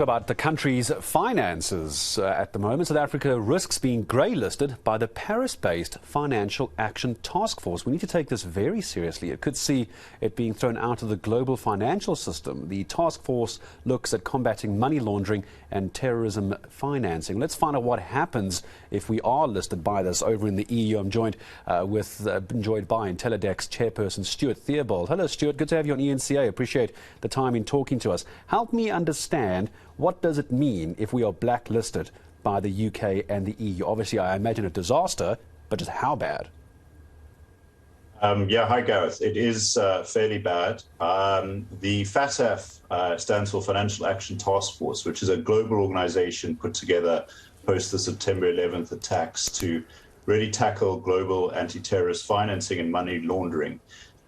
About the country's finances at the moment. South Africa risks being grey-listed by the Paris-based Financial Action Task Force. We need to take this very seriously. It could see it being thrown out of the global financial system. The task force looks at combating money laundering and terrorism financing. Let's find out what happens if we are listed by this over in the EU. I'm joined by Intellidex chairperson Stuart Theobald. Hello, Stuart. Good to have you on eNCA. Appreciate the time in talking to us. Help me understand, what does it mean if we are blacklisted by the UK and the EU? Obviously, I imagine a disaster, but just how bad? Hi, Gareth. It is fairly bad. The FATF stands for Financial Action Task Force, which is a global organization put together post the September 11th attacks to really tackle global anti-terrorist financing and money laundering.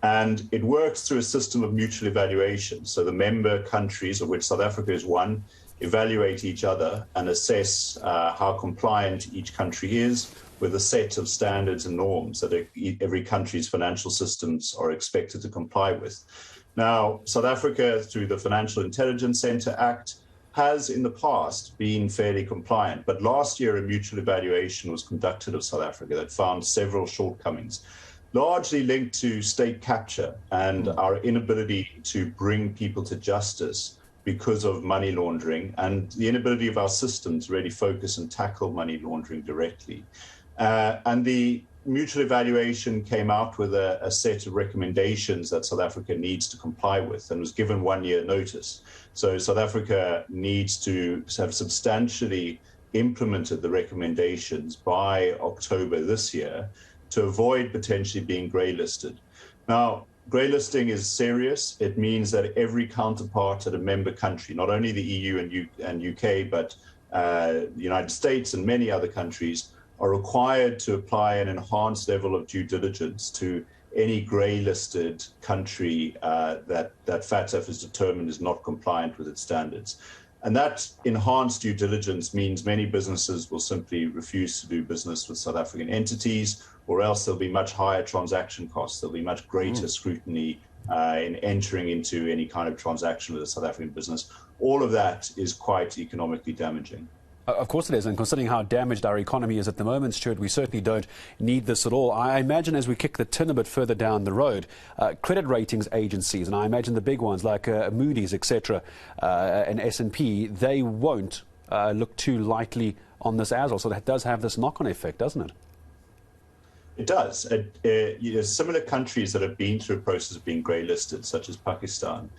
And it works through a system of mutual evaluation. So the member countries, of which South Africa is one, evaluate each other and assess how compliant each country is with a set of standards and norms that every country's financial systems are expected to comply with. Now, South Africa, through the Financial Intelligence Centre Act, has in the past been fairly compliant. But last year, a mutual evaluation was conducted of South Africa that found several shortcomings, largely linked to state capture and our inability to bring people to justice because of money laundering, and the inability of our system to really focus and tackle money laundering directly. And the mutual evaluation came out with a set of recommendations that South Africa needs to comply with and was given 1 year notice. So South Africa needs to have substantially implemented the recommendations by October this year to avoid potentially being grey-listed. Now, grey-listing is serious. It means that every counterpart at a member country, not only the EU and UK, but the United States and many other countries, are required to apply an enhanced level of due diligence to any grey-listed country that FATF has determined is not compliant with its standards. And that enhanced due diligence means many businesses will simply refuse to do business with South African entities, or else there'll be much higher transaction costs. There'll be much greater scrutiny in entering into any kind of transaction with a South African business. All of that is quite economically damaging. Of course it is, and considering how damaged our economy is at the moment, Stuart, we certainly don't need this at all. I imagine as we kick the tin a bit further down the road, credit ratings agencies, and I imagine the big ones like Moody's, etc., and S&P, they won't look too lightly on this as well. So that does have this knock-on effect, doesn't it? It does. Similar countries that have been through a process of being grey-listed, such as Pakistan,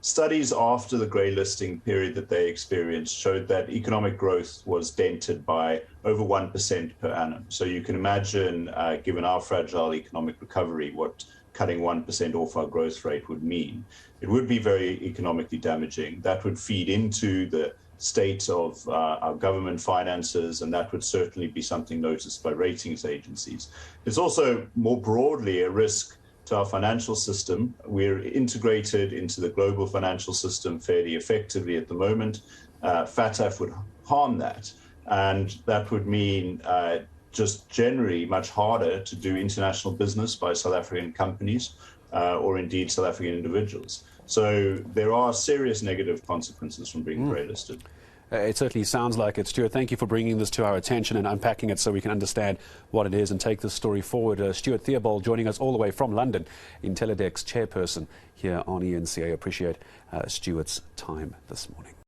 studies after the grey-listing period that they experienced showed that economic growth was dented by over 1% per annum. So you can imagine, given our fragile economic recovery, what cutting 1% off our growth rate would mean. It would be very economically damaging. That would feed into the state of our government finances, and that would certainly be something noticed by ratings agencies. It's also more broadly a risk to our financial system. We're integrated into the global financial system fairly effectively at the moment. FATF would harm that, and that would mean just generally much harder to do international business by South African companies or indeed South African individuals. So there are serious negative consequences from being grey-listed. It certainly sounds like it. Stuart, thank you for bringing this to our attention and unpacking it so we can understand what it is and take this story forward. Stuart Theobald joining us all the way from London, Intellidex chairperson here on eNCA. Appreciate Stuart's time this morning.